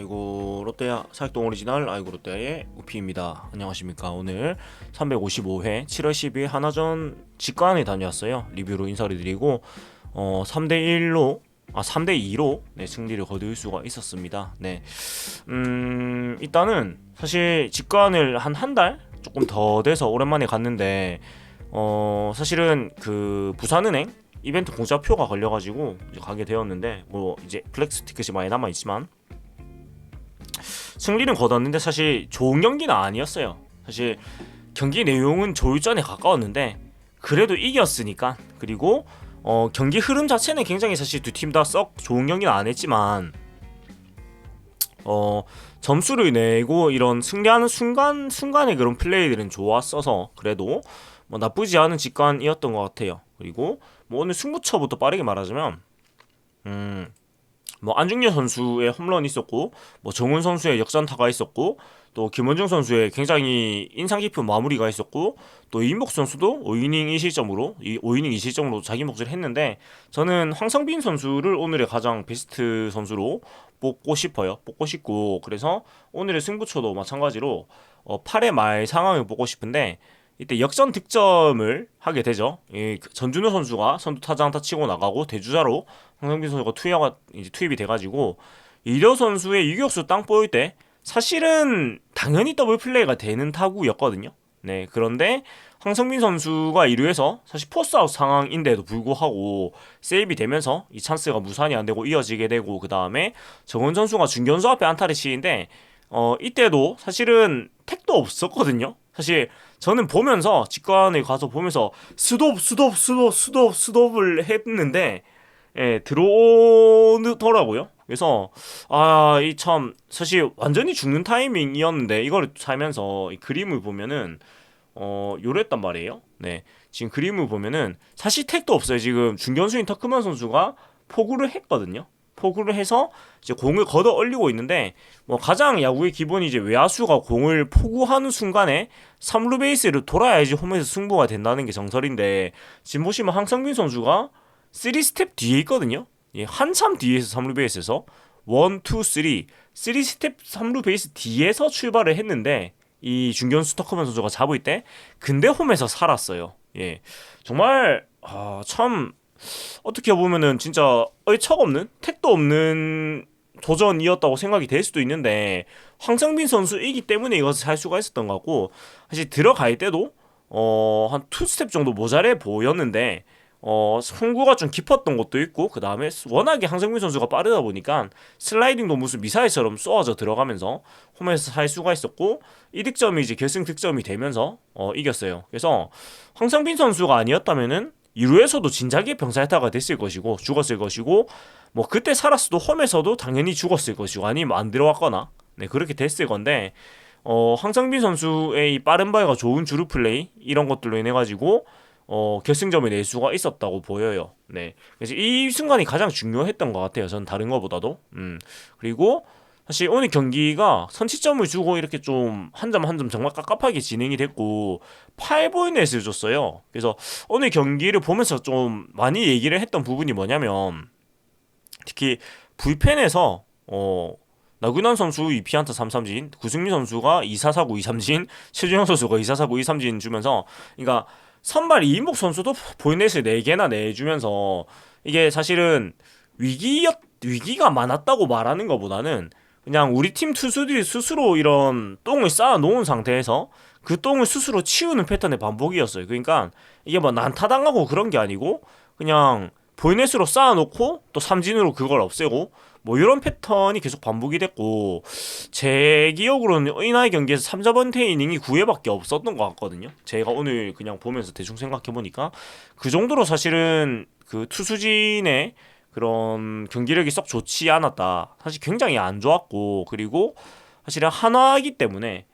아이고 롯데야 사육동 오리지널 아이고 롯데의 우피입니다. 안녕하십니까. 오늘 355회 7월 10일 하나전 직관에 다녀왔어요. 리뷰로 인사를 드리고 3대2로 네, 승리를 거둘 수가 있었습니다. 네. 일단은 사실 직관을 한 달 조금 더 돼서 오랜만에 갔는데 사실은 그 부산은행 이벤트 공짜표가 걸려가지고 이제 가게 되었는데, 뭐 이제 플렉스 티켓이 많이 남아있지만 승리는 거뒀는데 사실 좋은 경기는 아니었어요. 사실 경기 내용은 조율전에 가까웠는데 그래도 이겼으니까. 그리고 경기 흐름 자체는 굉장히 사실 두 팀 다 썩 좋은 경기는 안 했지만 점수를 내고 이런 승리하는 순간의 그런 플레이들은 좋았어서 그래도 뭐 나쁘지 않은 직관이었던 것 같아요. 그리고 뭐 오늘 승부처부터 빠르게 말하자면 뭐 안중근 선수의 홈런 있었고, 뭐 정훈 선수의 역전타가 있었고, 또 김원중 선수의 굉장히 인상 깊은 마무리가 있었고, 또 이인복 선수도 5이닝 2실점으로 자기 몫을 했는데, 저는 황성빈 선수를 오늘의 가장 베스트 선수로 뽑고 싶고, 그래서 오늘의 승부처도 마찬가지로 8회 말 상황을 보고 싶은데, 이때 역전 득점을 하게 되죠. 전준호 선수가 선두 타자 안타 치고 나가고 대주자로 황성빈 선수가 투입이 돼가지고 이려 선수의 유격수 땅 보일 때 사실은 당연히 더블 플레이가 되는 타구였거든요. 네, 그런데 황성빈 선수가 1루에서 사실 포스아웃 상황인데도 불구하고 세이브이 되면서 이 찬스가 무산이 안 되고 이어지게 되고, 그 다음에 정원 선수가 중견수 앞에 안타를 치는데 이때도 사실은 택도 없었거든요. 사실 저는 보면서 직관에 가서 보면서 스톱을 했는데 들어오더라고요. 그래서 이 참 사실 완전히 죽는 타이밍이었는데 이걸 살면서 이 그림을 보면은 요랬단 말이에요. 네, 지금 그림을 보면은 사실 택도 없어요. 지금 중견수인 터크만 선수가 포구를 했거든요. 포구를 해서 이제 공을 걷어 올리고 있는데, 뭐 가장 야구의 기본이 이제 외야수가 공을 포구하는 순간에 3루 베이스를 돌아야지 홈에서 승부가 된다는 게 정설인데, 지금 보시면 황성빈 선수가 3스텝 뒤에 있거든요. 예, 한참 뒤에서 3루 베이스에서 1, 2, 3스텝 3루 베이스 뒤에서 출발을 했는데 이 중견수 터커맨 선수가 잡을 때 근데 홈에서 살았어요. 예, 정말 참 어떻게 보면은 진짜 얼척없는 택도 없는 도전이었다고 생각이 될 수도 있는데, 황성빈 선수이기 때문에 이것을 살 수가 있었던 것 같고, 사실 들어갈 때도 한 투 스텝 정도 모자래 보였는데 송구가 좀 깊었던 것도 있고, 그 다음에 워낙에 황성빈 선수가 빠르다 보니까 슬라이딩도 무슨 미사일처럼 쏘아져 들어가면서 홈에서 살 수가 있었고, 이 득점이 이제 결승 득점이 되면서 이겼어요. 그래서 황성빈 선수가 아니었다면은 2루에서도 진작에 병살타가 됐을 것이고 죽었을 것이고, 뭐 그때 살았어도 홈에서도 당연히 죽었을 것이고 아니면 안 들어왔거나 네, 그렇게 됐을 건데, 황성빈 선수의 이 빠른 발과 좋은 주루 플레이 이런 것들로 인해 가지고 결승점을 낼 수가 있었다고 보여요. 네, 그래서 이 순간이 가장 중요했던 것 같아요. 전 다른 것보다도. 그리고 사실 오늘 경기가 선취점을 주고 이렇게 좀 한 점 한 점 정말 깝깝하게 진행이 됐고 8볼넷을 줬어요. 그래서 오늘 경기를 보면서 좀 많이 얘기를 했던 부분이 뭐냐면, 특히 불펜에서 나균환 선수 2피안타 3삼진, 구승민 선수가 2사사구 2삼진, 최준영 선수가 2사사구 2삼진 주면서, 그러니까 선발 이인복 선수도 볼넷을 4개나 내주면서, 이게 사실은 위기가 많았다고 말하는 것보다는 그냥 우리 팀 투수들이 스스로 이런 똥을 쌓아 놓은 상태에서 그 똥을 스스로 치우는 패턴의 반복이었어요. 그러니까 이게 뭐 난타당하고 그런 게 아니고 그냥 볼넷으로 쌓아놓고 또 삼진으로 그걸 없애고 뭐 이런 패턴이 계속 반복이 됐고, 제 기억으로는 이날 경기에서 3자번째 이닝이 9회밖에 없었던 것 같거든요. 제가 오늘 그냥 보면서 대충 생각해보니까 그 정도로 사실은 그 투수진의 그런 경기력이 썩 좋지 않았다. 사실 굉장히 안 좋았고, 그리고 사실은 한화이기 때문에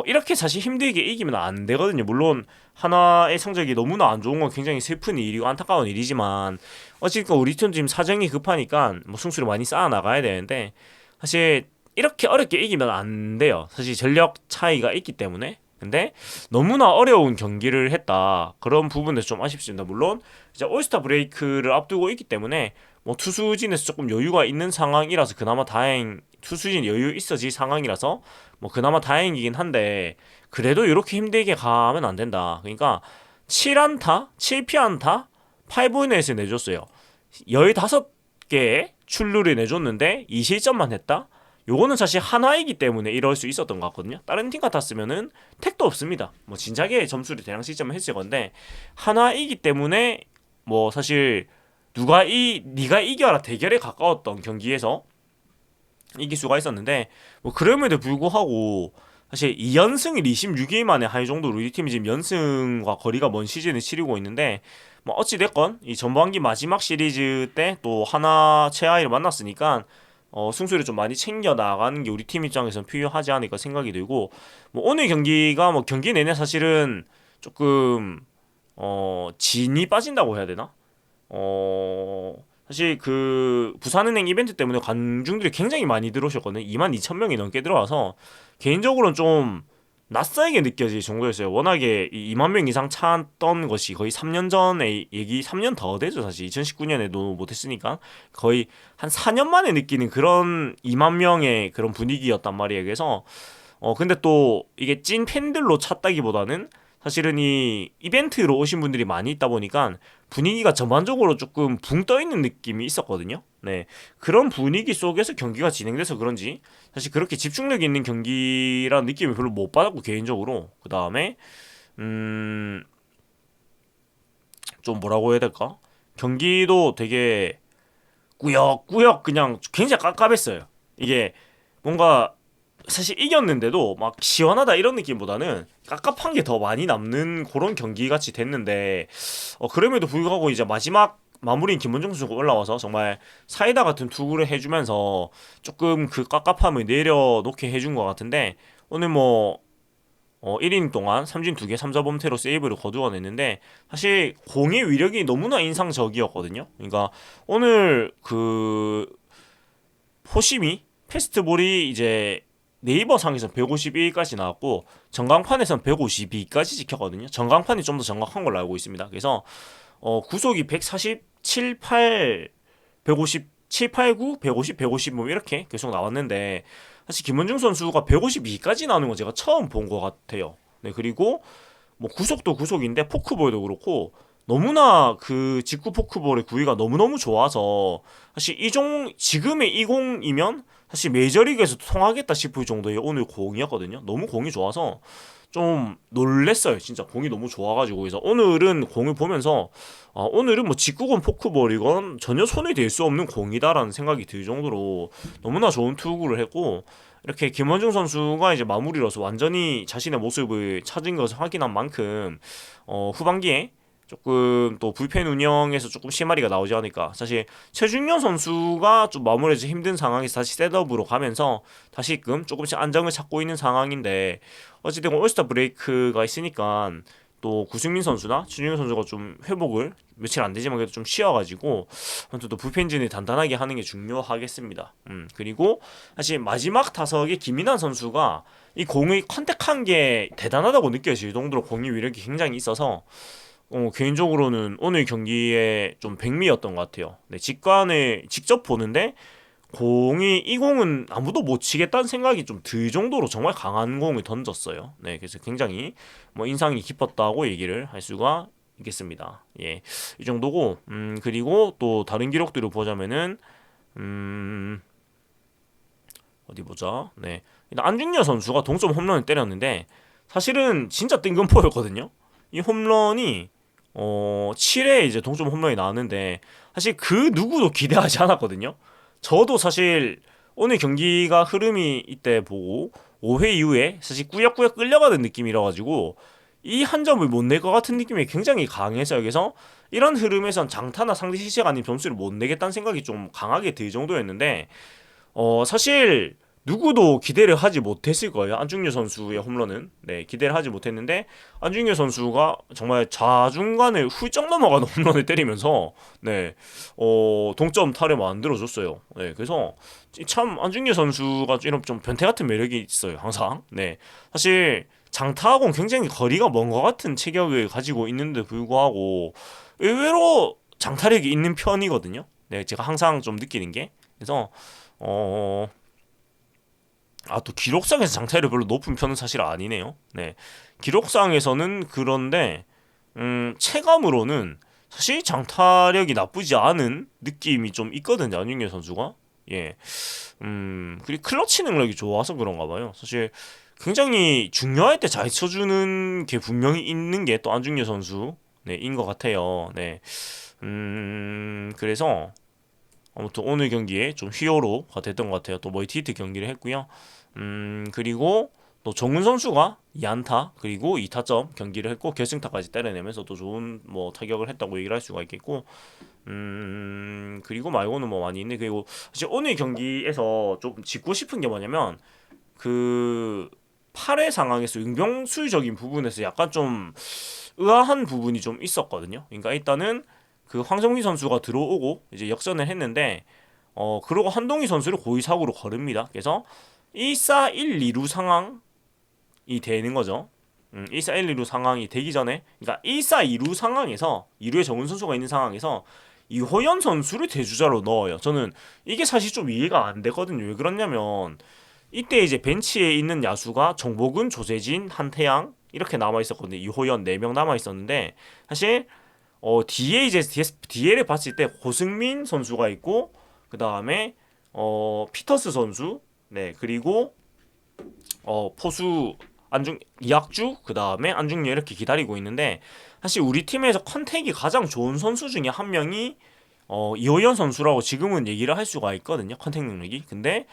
이렇게 사실 힘들게 이기면 안 되거든요. 물론 한화의 성적이 너무나 안 좋은 건 굉장히 슬픈 일이고 안타까운 일이지만, 어쨌든 우리 팀 지금 사정이 급하니까 뭐 승수를 많이 쌓아 나가야 되는데, 사실 이렇게 어렵게 이기면 안 돼요. 사실 전력 차이가 있기 때문에. 근데 너무나 어려운 경기를 했다. 그런 부분에서 좀 아쉽습니다. 물론 이제 올스타 브레이크를 앞두고 있기 때문에 뭐 투수진에서 조금 여유가 있는 상황이라서 그나마 투수진 여유 있어질 상황이라서 뭐 그나마 다행이긴 한데 그래도 이렇게 힘들게 가면 안 된다. 그러니까 7안타, 7피안타, 8분에서 내줬어요. 15개의 출루를 내줬는데 2실점만 했다? 요거는 사실 한화이기 때문에 이럴 수 있었던 것 같거든요. 다른 팀 같았으면은 택도 없습니다. 뭐 진작에 점수를 대량 실점을 했을 건데 한화이기 때문에 뭐 사실 네가 이겨라 대결에 가까웠던 경기에서 이길 수가 있었는데 뭐 그럼에도 불구하고 사실 2연승을 26일 만에 할 정도로 우리 팀이 지금 연승과 거리가 먼 시즌을 치르고 있는데 뭐 어찌 됐건 이 전반기 마지막 시리즈 때 또 하나 최하위를 만났으니까 승수를 좀 많이 챙겨 나가는 게 우리 팀 입장에서는 필요하지 않을까 생각이 들고 뭐 오늘 경기가 뭐 경기 내내 사실은 조금 진이 빠진다고 해야 되나? 사실 그 부산은행 이벤트 때문에 관중들이 굉장히 많이 들어오셨거든요. 22,000명이 넘게 들어와서 개인적으로는 좀 낯설게 느껴질 정도였어요. 워낙에 2만 명 이상 차던 것이 거의 3년 전에 3년 더 되죠. 사실 2019년에도 못했으니까 거의 한 4년 만에 느끼는 그런 2만 명의 그런 분위기였단 말이에요. 그래서 근데 또 이게 찐 팬들로 찼다기보다는 사실은 이 이벤트로 오신 분들이 많이 있다 보니까 분위기가 전반적으로 조금 붕 떠 있는 느낌이 있었거든요. 네. 그런 분위기 속에서 경기가 진행돼서 그런지 사실 그렇게 집중력 있는 경기라는 느낌을 별로 못 받았고 개인적으로 그다음에 좀 뭐라고 해야 될까? 경기도 되게 꾸역꾸역 그냥 굉장히 깝깝했어요. 이게 뭔가 사실 이겼는데도 막 시원하다 이런 느낌보다는 깝깝한 게 더 많이 남는 그런 경기 같이 됐는데 그럼에도 불구하고 이제 마지막 마무리인 김원중 선수가 올라와서 정말 사이다 같은 투구를 해주면서 조금 그 깝깝함을 내려놓게 해준 것 같은데 오늘 뭐 1이닝 동안 삼진 2개 3자범퇴로 세이브를 거두어냈는데 사실 공의 위력이 너무나 인상적이었거든요. 그러니까 오늘 그 포심이 패스트볼이 이제 네이버 상에서 151까지 나왔고 전광판에서는 152까지 찍혔거든요. 전광판이 좀 더 정확한 걸로 알고 있습니다. 그래서 구속이 147, 8, 157, 89, 150, 150 뭐 이렇게 계속 나왔는데 사실 김원중 선수가 152까지 나오는 건 제가 처음 본 것 같아요. 네, 그리고 뭐 구속도 구속인데 포크볼도 그렇고 너무나 그 직구 포크볼의 구위가 너무너무 좋아서 사실 지금의 이 공이면 사실 메이저리그에서 통하겠다 싶을 정도의 오늘 공이었거든요. 너무 공이 좋아서 좀 놀랬어요. 진짜 공이 너무 좋아가지고 그래서 오늘은 공을 보면서 오늘은 뭐 직구건 포크볼이건 전혀 손에 댈 수 없는 공이다라는 생각이 들 정도로 너무나 좋은 투구를 했고 이렇게 김원중 선수가 이제 마무리로서 완전히 자신의 모습을 찾은 것을 확인한 만큼 후반기에 조금 또 불펜 운영에서 조금 실마리가 나오지 않을까. 사실 최준현 선수가 좀 마무리해서 힘든 상황에서 다시 셋업으로 가면서 다시금 조금씩 안정을 찾고 있는 상황인데 어쨌든 올스타 브레이크가 있으니까 또 구승민 선수나 최준현 선수가 좀 회복을 며칠 안 되지만 그래도 좀 쉬어가지고 아무튼 또 불펜진을 단단하게 하는 게 중요하겠습니다. 그리고 사실 마지막 타석에 김민환 선수가 이 공을 컨택한 게 대단하다고 느껴질 정도로 공의 위력이 굉장히 있어서 개인적으로는 오늘 경기에 좀 백미였던 것 같아요. 네, 직관을 직접 보는데 이 공은 아무도 못 치겠다는 생각이 좀 들 정도로 정말 강한 공을 던졌어요. 네, 그래서 굉장히 뭐 인상이 깊었다고 얘기를 할 수가 있겠습니다. 예, 이 정도고, 그리고 또 다른 기록들을 보자면은, 어디 보자. 네, 일단 안중열 선수가 동점 홈런을 때렸는데 사실은 진짜 뜬금포였거든요. 이 홈런이 7회 이제 동점 홈런이 나왔는데 사실 그 누구도 기대하지 않았거든요. 저도 사실 오늘 경기가 흐름이 이때 보고 5회 이후에 사실 꾸역꾸역 끌려가는 느낌이라 가지고 이 한 점을 못 낼 것 같은 느낌이 굉장히 강해서 여기서 이런 흐름에선 장타나 상대 시세가 아닌 점수를 못 내겠다는 생각이 좀 강하게 들 정도였는데 사실 누구도 기대를 하지 못했을 거예요. 안중규 선수의 홈런은. 네, 기대를 하지 못했는데 안중규 선수가 정말 좌중간을 훌쩍 넘어가는 홈런을 때리면서 네, 동점 타를 만들어줬어요. 네, 그래서 참 안중규 선수가 이런 좀 변태 같은 매력이 있어요. 항상. 네, 사실 장타하고는 굉장히 거리가 먼 것 같은 체격을 가지고 있는데 불구하고 의외로 장타력이 있는 편이거든요. 네, 제가 항상 좀 느끼는 게 그래서 또 기록상에서 장타율이 별로 높은 편은 사실 아니네요. 네. 기록상에서는 그런데 체감으로는 사실 장타력이 나쁘지 않은 느낌이 좀 있거든요. 안중근 선수가. 예. 그리고 클러치 능력이 좋아서 그런가 봐요. 사실 굉장히 중요할 때 잘 쳐주는 게 분명히 있는 게 또 안중근 선수 네, 인 것 같아요. 네. 그래서 아무튼 오늘 경기에 좀 히어로가 됐던 것 같아요. 또 멀티히트 경기를 했고요. 그리고 또 정훈 선수가 2안타 그리고 2타점 경기를 했고 결승타까지 때려내면서 또 좋은 뭐 타격을 했다고 얘기를 할 수가 있겠고 그리고 말고는 뭐 많이 있네. 그리고 사실 오늘 경기에서 좀 짚고 싶은 게 뭐냐면 그 8회 상황에서 용병술적인 부분에서 약간 좀 의아한 부분이 좀 있었거든요. 그러니까 일단은 그 황정민 선수가 들어오고 이제 역전을 했는데 그러고 한동희 선수를 고의 사고로 거릅니다. 그래서 1사 1, 2루 상황이 되는 거죠. 1사 1, 2루 상황이 되기 전에 그러니까 1사 2루 상황에서 2루에 정훈 선수가 있는 상황에서 이호연 선수를 대주자로 넣어요. 저는 이게 사실 좀 이해가 안 되거든요. 왜 그러냐면 이때 이제 벤치에 있는 야수가 정복은, 조세진, 한태양 이렇게 남아 있었거든요. 이호연 4명 남아 있었는데 사실 뒤에 이제 DL을 봤을 때 고승민 선수가 있고 그 다음에 피터스 선수 네 그리고 포수 안중 이학주 그 다음에 안중료 이렇게 기다리고 있는데 사실 우리 팀에서 컨택이 가장 좋은 선수 중에 한 명이 이호연 선수라고 지금은 얘기를 할 수가 있거든요. 컨택 능력이. 근데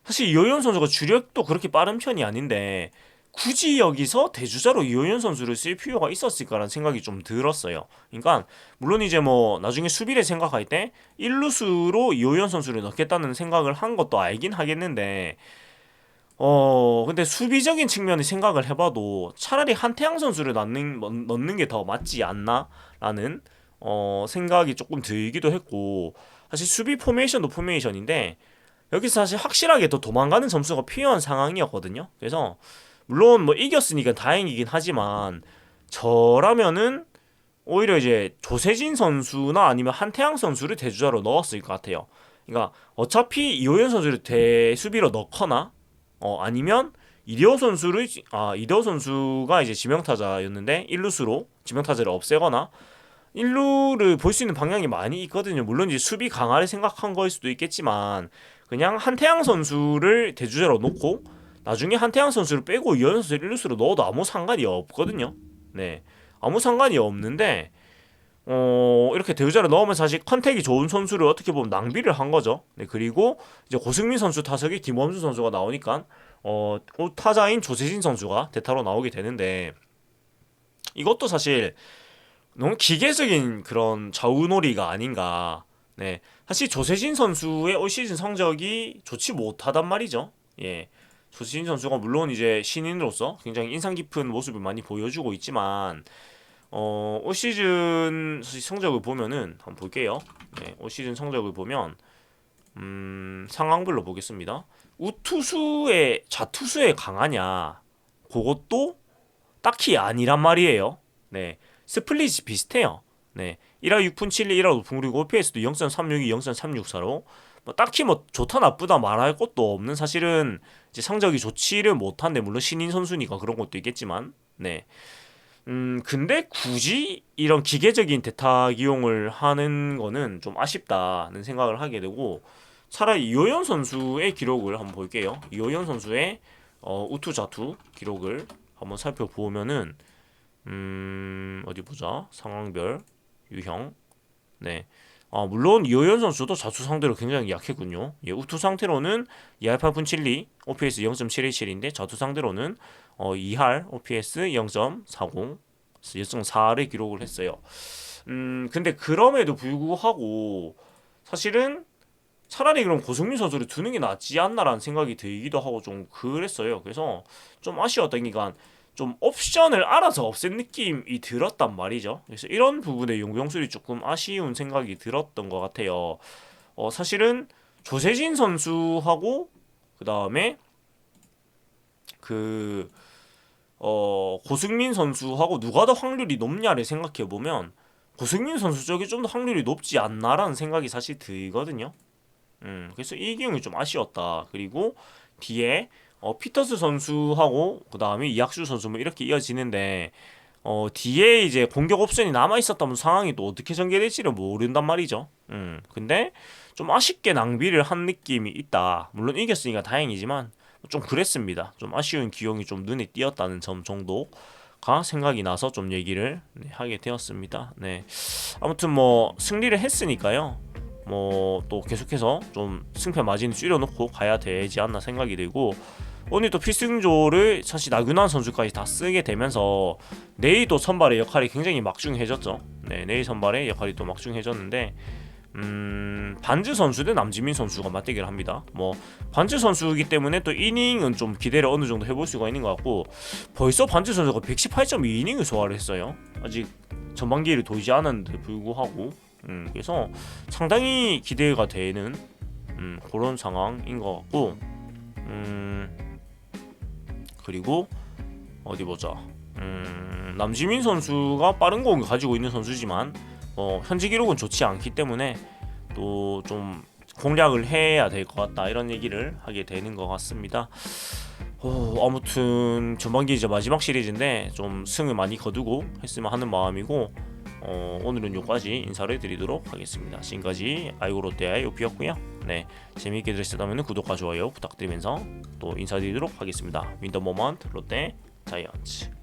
사실 이호연 선수가 주력도 그렇게 빠른 편이 아닌데 굳이 여기서 대주자로 이호연 선수를 쓸 필요가 있었을까라는 생각이 좀 들었어요. 그러니까 물론 이제 뭐 나중에 수비를 생각할 때 1루수로 이호연 선수를 넣겠다는 생각을 한 것도 알긴 하겠는데 근데 수비적인 측면을 생각을 해봐도 차라리 한태양 선수를 넣는 게 더 맞지 않나라는 생각이 조금 들기도 했고 사실 수비 포메이션도 포메이션인데 여기서 사실 확실하게 더 도망가는 점수가 필요한 상황이었거든요. 그래서 물론 뭐 이겼으니까 다행이긴 하지만 저라면은 오히려 이제 조세진 선수나 아니면 한태양 선수를 대주자로 넣었을 것 같아요. 그러니까 어차피 이호연 선수를 대수비로 넣거나 아니면 이대호 선수가 이제 지명타자였는데 1루수로 지명타자를 없애거나 1루를 볼 수 있는 방향이 많이 있거든요. 물론 이제 수비 강화를 생각한 거일 수도 있겠지만 그냥 한태양 선수를 대주자로 놓고 나중에 한태양 선수를 빼고 이현 선수를 1루수로 넣어도 아무 상관이 없거든요. 네. 아무 상관이 없는데 이렇게 대주자를 넣으면 사실 컨택이 좋은 선수를 어떻게 보면 낭비를 한 거죠. 네, 그리고 이제 고승민 선수 타석에 김범수 선수가 나오니까 타자인 조세진 선수가 대타로 나오게 되는데 이것도 사실 너무 기계적인 그런 좌우놀이가 아닌가. 네. 사실 조세진 선수의 올 시즌 성적이 좋지 못하단 말이죠. 예. 조세진 선수가 물론 이제 신인으로서 굉장히 인상 깊은 모습을 많이 보여주고 있지만 올 시즌 성적을 보면은 한번 볼게요. 네, 올 시즌 성적을 보면 상황별로 보겠습니다. 우투수의 좌투수에 강하냐? 그것도 딱히 아니란 말이에요. 네. 스플릿이 비슷해요. 네. 1할 6푼 7리 1할 5푼 그리고 OPS도 0.362, 0.364로 뭐 딱히 뭐 좋다 나쁘다 말할 것도 없는 사실은 이제 성적이 좋지를 못한데 물론 신인 선수니까 그런 것도 있겠지만 네. 근데 굳이 이런 기계적인 대타 기용을 하는 거는 좀 아쉽다는 생각을 하게 되고 차라리 이호연 선수의 기록을 한번 볼게요. 이호연 선수의 우투 좌투 기록을 한번 살펴보면은 어디 보자. 상황별 유형. 네. 물론 이호연 선수도 좌투 상대로 굉장히 약했군요. 예, 우투 상태로는 2할 8푼 7리, OPS 0.717인데 좌투 상대로는 2할 OPS 0.40, 0.4를 기록을 했어요. 근데 그럼에도 불구하고 사실은 차라리 그럼 고승민 선수를 두는 게 낫지 않나라는 생각이 들기도 하고 좀 그랬어요. 그래서 좀 아쉬웠던 게 좀 옵션을 알아서 없앤 느낌이 들었단 말이죠. 그래서 이런 부분에 용병술이 조금 아쉬운 생각이 들었던 것 같아요. 사실은 조세진 선수하고 그 다음에 그 고승민 선수하고 누가 더 확률이 높냐를 생각해 보면 고승민 선수 쪽이 좀 더 확률이 높지 않나라는 생각이 사실 들거든요. 그래서 이 경이 좀 아쉬웠다. 그리고 뒤에 피터스 선수하고 그 다음에 이학주 선수 뭐 이렇게 이어지는데 뒤에 이제 공격 옵션이 남아 있었다면 상황이 또 어떻게 전개될지를 모른단 말이죠. 근데 좀 아쉽게 낭비를 한 느낌이 있다. 물론 이겼으니까 다행이지만 좀 그랬습니다. 좀 아쉬운 기용이 좀 눈에 띄었다는 점 정도가 생각이 나서 좀 얘기를 하게 되었습니다. 네. 아무튼 뭐 승리를 했으니까요. 뭐 또 계속해서 좀 승패 마진을 줄여놓고 가야 되지 않나 생각이 들고, 오늘 또 필승조를 사실 나균환 선수까지 다 쓰게 되면서 네이도 선발의 역할이 굉장히 막중해졌죠. 네, 네이 선발의 역할이 또 막중해졌는데 반즈 선수 대 남지민 선수가 맞대결을 합니다. 뭐 반즈 선수이기 때문에 또 이닝은 좀 기대를 어느 정도 해볼 수가 있는 것 같고, 벌써 반즈 선수가 118.2이닝을 소화를 했어요. 아직 전반기를 돌지 않았는데 불구하고 그래서 상당히 기대가 되는 그런 상황인 것 같고, 그리고 어디 보자. 남지민 선수가 빠른 공을 가지고 있는 선수지만 현재 기록은 좋지 않기 때문에 또 좀 공략을 해야 될 것 같다, 이런 얘기를 하게 되는 것 같습니다. 아무튼 전반기 이제 마지막 시리즈인데 좀 승을 많이 거두고 했으면 하는 마음이고, 오늘은 여기까지 인사를 드리도록 하겠습니다. 지금까지 아이고 롯데의 요피였고요. 네, 재미있게 들으셨다면 구독과 좋아요 부탁드리면서 또 인사드리도록 하겠습니다. 윈더 모먼트 롯데 자이언츠.